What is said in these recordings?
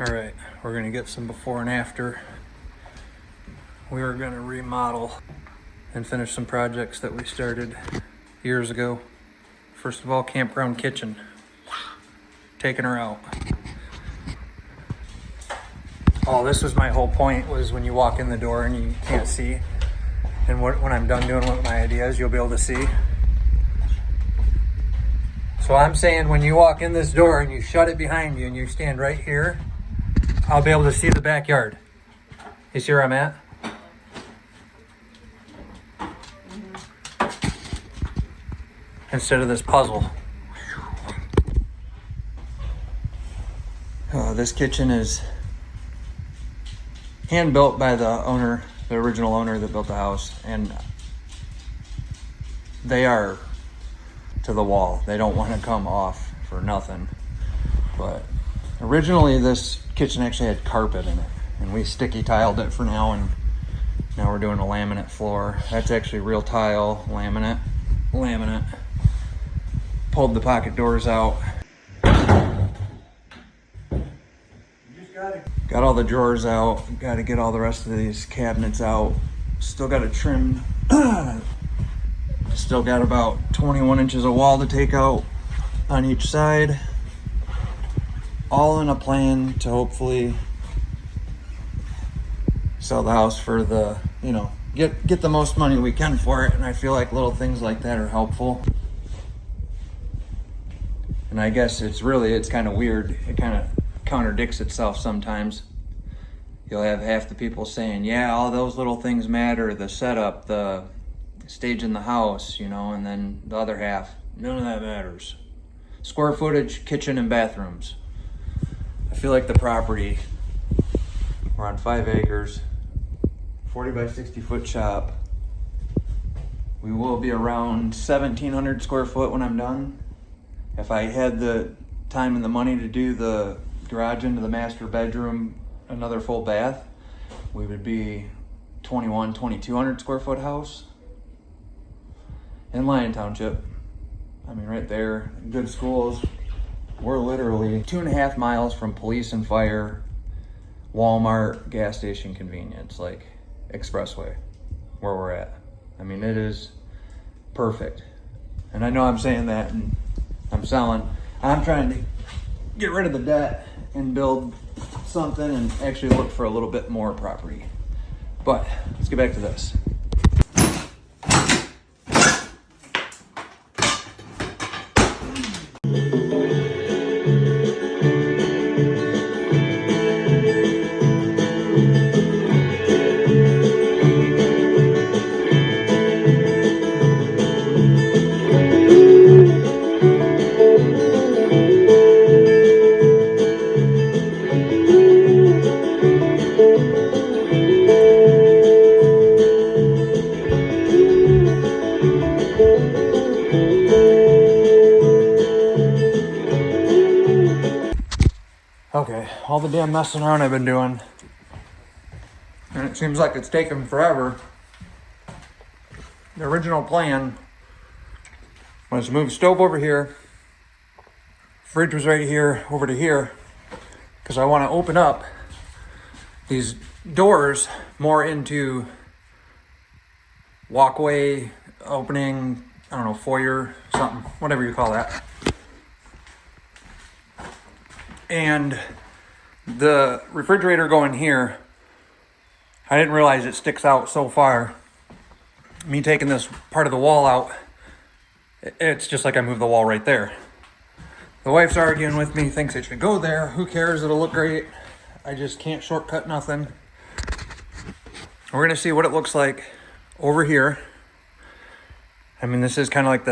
All right, we're gonna get some before and after. We are gonna remodel and finish some projects that we started years ago. First of all, campground kitchen. Taking her out. Oh, this was my whole point, was when you walk in the door and you can't see. And when I'm done doing what my ideas, you'll be able to see. So I'm saying when you walk in this door and you shut it behind you and you stand right here, I'll be able to see the backyard. You see where I'm at? Instead of this puzzle. This kitchen is hand built by the owner, the original owner that built the house, and they are to the wall. They don't want to come off for nothing. But originally this kitchen actually had carpet in it, and we sticky tiled it for now, and now we're doing a laminate floor. That's actually real tile, laminate. Pulled the pocket doors out. Got all the drawers out. Got to get all the rest of these cabinets out. Still got to trim. Still got about 21 inches of wall to take out on each side. All in a plan to hopefully sell the house for the, get the most money we can for it. And I feel like little things like that are helpful. And I guess it's kind of weird. It kind of contradicts itself sometimes. You'll have half the people saying, yeah, all those little things matter, the setup, the stage in the house, and then the other half, none of that matters. Square footage, kitchen and bathrooms. I feel like the property, we're on 5 acres, 40 by 60 foot shop. We will be around 1,700 square foot when I'm done. If I had the time and the money to do the garage into the master bedroom, another full bath, we would be 2,200 square foot house in Lyon Township. I mean, right there, good schools. We're literally 2.5 miles from police and fire, Walmart, gas station, convenience, like expressway, where we're at. I mean, it is perfect. And I know I'm saying that and I'm selling. I'm trying to get rid of the debt and build something and actually look for a little bit more property. But let's get back to this. Okay, all the damn messing around I've been doing, and it seems like it's taken forever. The original plan was to move the stove over here, fridge was right here, over to here, because I want to open up these doors more into walkway, opening, I don't know, foyer, something, whatever you call that. And the refrigerator going here, I didn't realize it sticks out so far. Me taking this part of the wall out, it's just like I moved the wall right there. The wife's arguing with me, thinks it should go there. Who cares? It'll look great. I just can't shortcut nothing. We're gonna see what it looks like over here. I mean, this is kind of like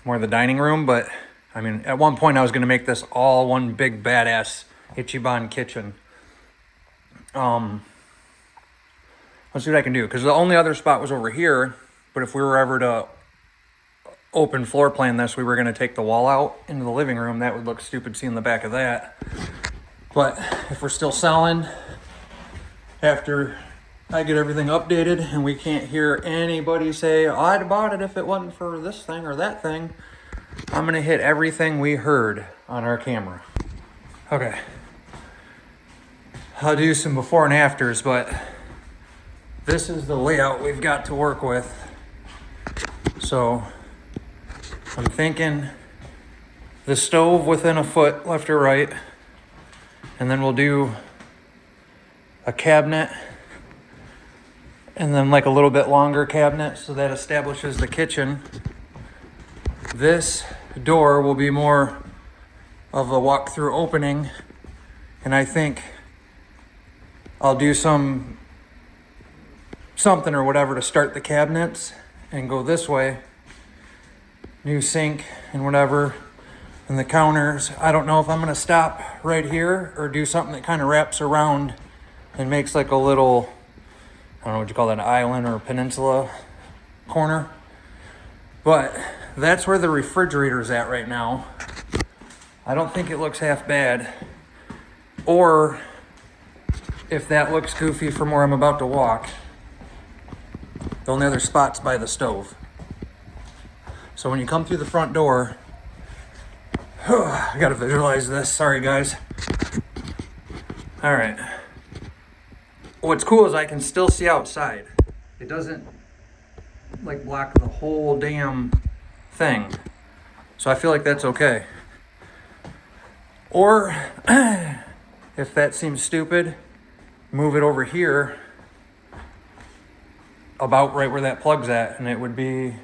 more the dining room, but I mean, at one point I was going to make this all one big badass Ichiban kitchen. Let's see what I can do, because the only other spot was over here, but if we were ever to open floor plan this, we were going to take the wall out into the living room. That would look stupid seeing the back of that. But if we're still selling after I get everything updated and we can't hear anybody say, oh, I'd have bought it if it wasn't for this thing or that thing, I'm gonna hit everything we heard on our camera. Okay. I'll do some before and afters, but this is the layout we've got to work with. So I'm thinking the stove within a foot left or right, and then we'll do a cabinet and then like a little bit longer cabinet, so that establishes the kitchen. This door will be more of a walk-through opening, and I think I'll do something or whatever to start the cabinets and go this way. New sink and whatever, and the counters. I don't know if I'm gonna stop right here or do something that kind of wraps around and makes like a little, I don't know what you call that, an island or a peninsula corner. But that's where the refrigerator's at right now. I don't think it looks half bad. Or if that looks goofy from where I'm about to walk, the only other spot's by the stove. So when you come through the front door, I gotta visualize this, sorry guys. All right. What's cool is I can still see outside. It doesn't like block the whole damn thing. So I feel like that's okay. Or if that seems stupid, move it over here about right where that plug's at, and it would be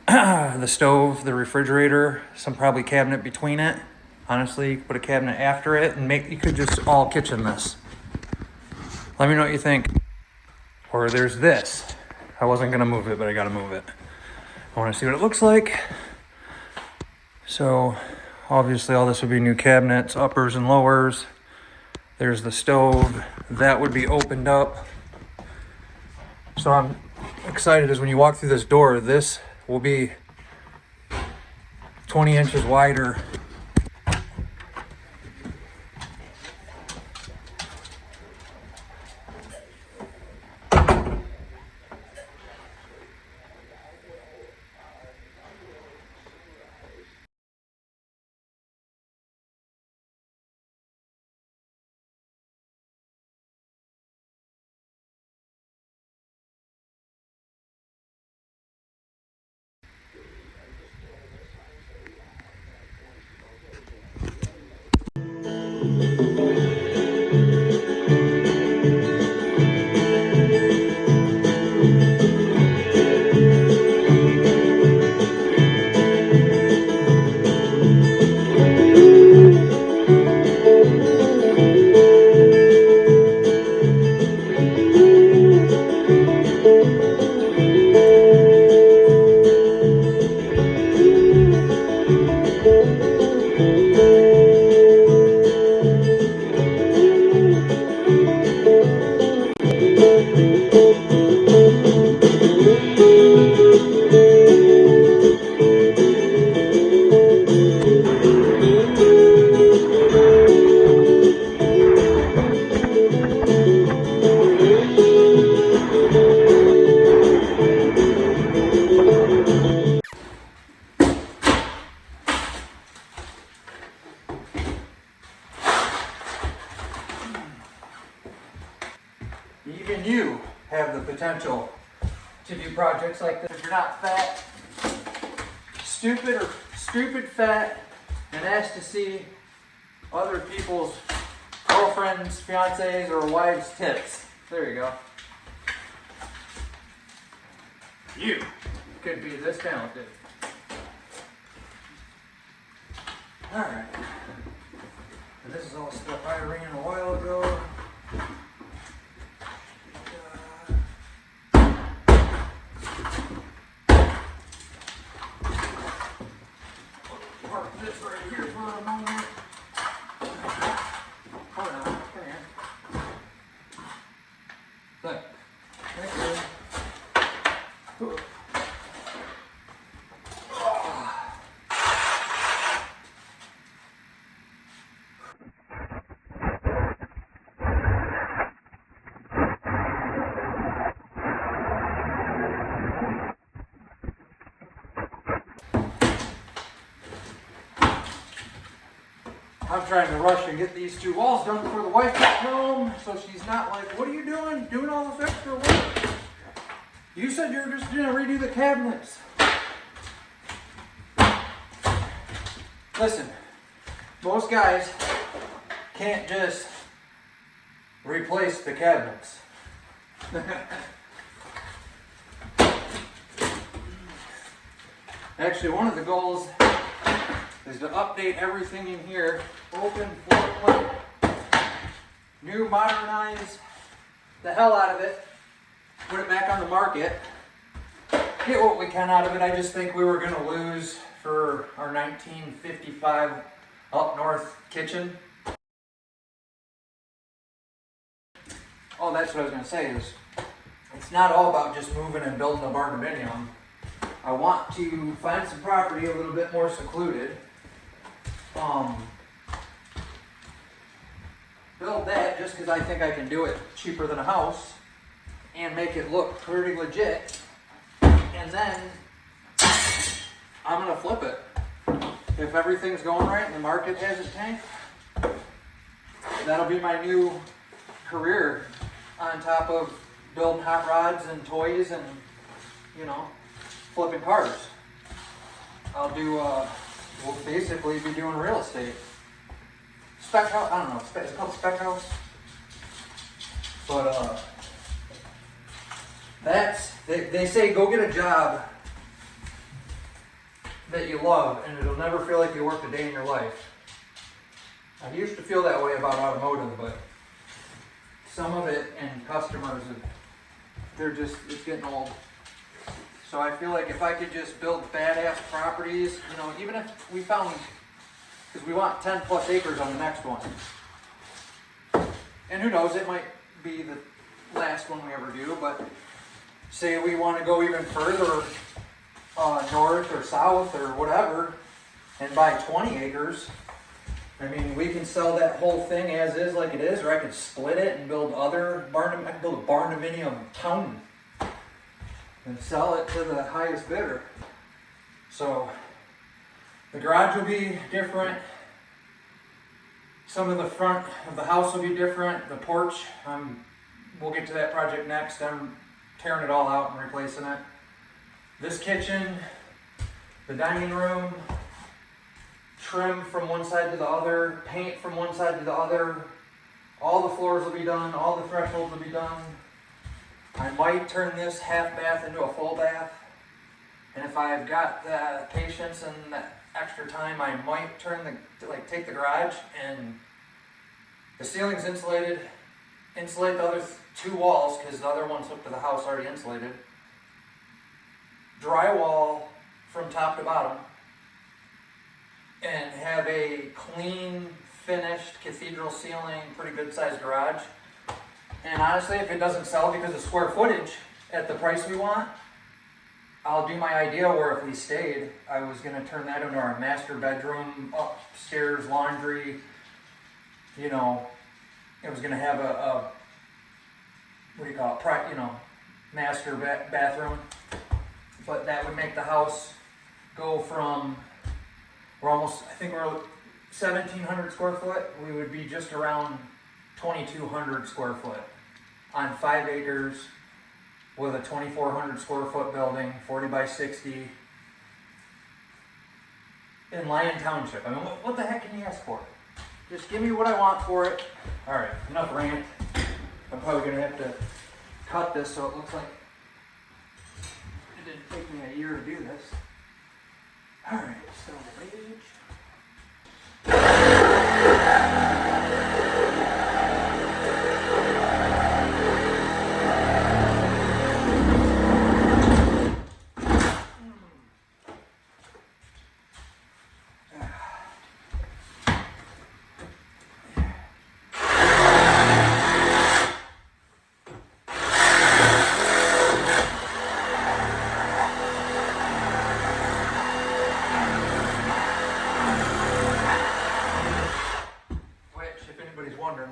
the stove, the refrigerator, some probably cabinet between it. Honestly, you could put a cabinet after it and you could just all kitchen this. Let me know what you think. Or there's this. I wasn't gonna move it, but I gotta move it. I wanna see what it looks like. So obviously all this would be new cabinets, uppers and lowers. There's the stove. That would be opened up. So I'm excited as when you walk through this door, this will be 20 inches wider. Even you have the potential to do projects like this. If you're not fat, stupid fat, and asked to see other people's girlfriends, fiancés, or wives' tits. There you go. You could be this talented. Alright. And this is all stuff I ran a while ago. Park this right here for a moment. Hold on, come here. Look. Thank you. Ooh. I'm trying to rush and get these 2 walls done before the wife gets home, so she's not like, what are you doing? Doing all this extra work? You said you were just gonna redo the cabinets. Listen, most guys can't just replace the cabinets. Actually, one of the goals is to update everything in here, open floor plan, new, modernize the hell out of it, put it back on the market, get what we can out of it. I just think we were going to lose for our 1955 up north kitchen. Oh, that's what I was going to say is, it's not all about just moving and building a barn-dominium. I want to find some property a little bit more secluded. Build that just because I think I can do it cheaper than a house and make it look pretty legit. And then I'm going to flip it. If everything's going right and the market hasn't tanked, that'll be my new career on top of building hot rods and toys and, you know, flipping cars. I'll do, we'll basically be doing real estate. Spec house, I don't know, it's called spec house. But, they say go get a job that you love and it'll never feel like you worked a day in your life. I used to feel that way about automotive, but some of it and customers, it's getting old. So I feel like if I could just build badass properties, you know, even if we found, because we want 10 plus acres on the next one. And who knows, it might be the last one we ever do, but say we want to go even further north or south or whatever and buy 20 acres. I mean, we can sell that whole thing as is like it is, or I could split it and build I could build a barn-dominium town and sell it to the highest bidder. So the garage will be different. Some of the front of the house will be different. The porch, we'll get to that project next. I'm tearing it all out and replacing it. This kitchen, the dining room, trim from one side to the other, paint from one side to the other. All the floors will be done, all the thresholds will be done. I might turn this half bath into a full bath. And if I've got the patience and the extra time, I might take the garage and the ceiling's insulated, insulate the other 2 walls because the other one's hooked to the house already insulated. Drywall from top to bottom and have a clean, finished cathedral ceiling, pretty good sized garage. And honestly, if it doesn't sell because of square footage at the price we want, I'll do my idea where if we stayed, I was going to turn that into our master bedroom, upstairs laundry, you know, it was going to have a what do you call it, master bathroom. But that would make the house go from, I think we're 1,700 square foot. We would be just around 2,200 square foot on 5 acres with a 2,400 square foot building, 40 by 60 in Lyon Township. I mean, what the heck can you ask for? Just give me what I want for it. All right, enough rant. I'm probably gonna have to cut this so it looks like it didn't take me a year to do this. All right, so the page.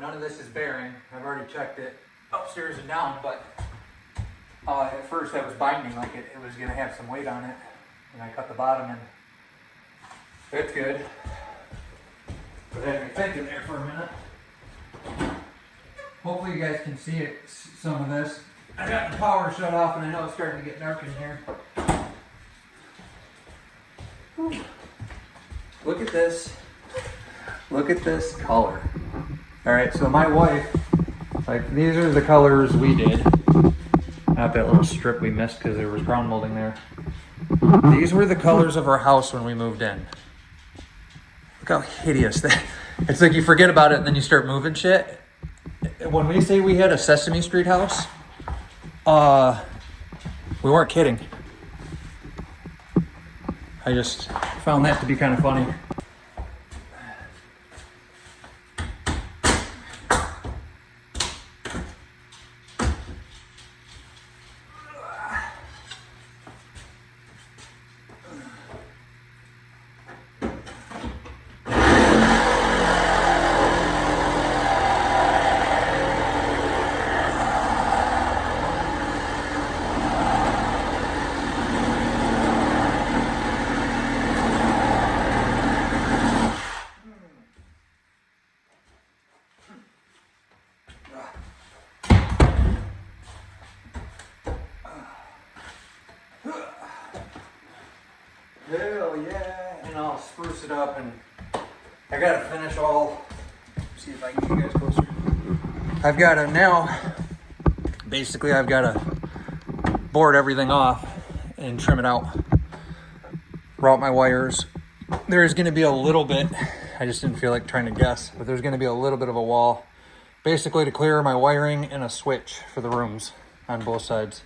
None of this is bearing. I've already checked it upstairs and down, but at first I was binding like it was going to have some weight on it, and I cut the bottom and it's good. But had me thinking there for a minute. Hopefully you guys can see it, some of this. I got the power shut off and I know it's starting to get dark in here. Whew. Look at this. Look at this color. All right, so my wife, like these are the colors we did. Not that little strip we missed because there was ground molding there. These were the colors of our house when we moved in. Look how hideous that. It's like you forget about it and then you start moving shit. When we say we had a Sesame Street house, we weren't kidding. I just found that to be kind of funny. Hell yeah, and I'll spruce it up, and I gotta finish all, see if I can get you guys closer. I've gotta now, basically I've gotta board everything off and trim it out, route my wires. There's gonna be a little bit, I just didn't feel like trying to guess, but there's gonna be a little bit of a wall, basically to clear my wiring and a switch for the rooms on both sides.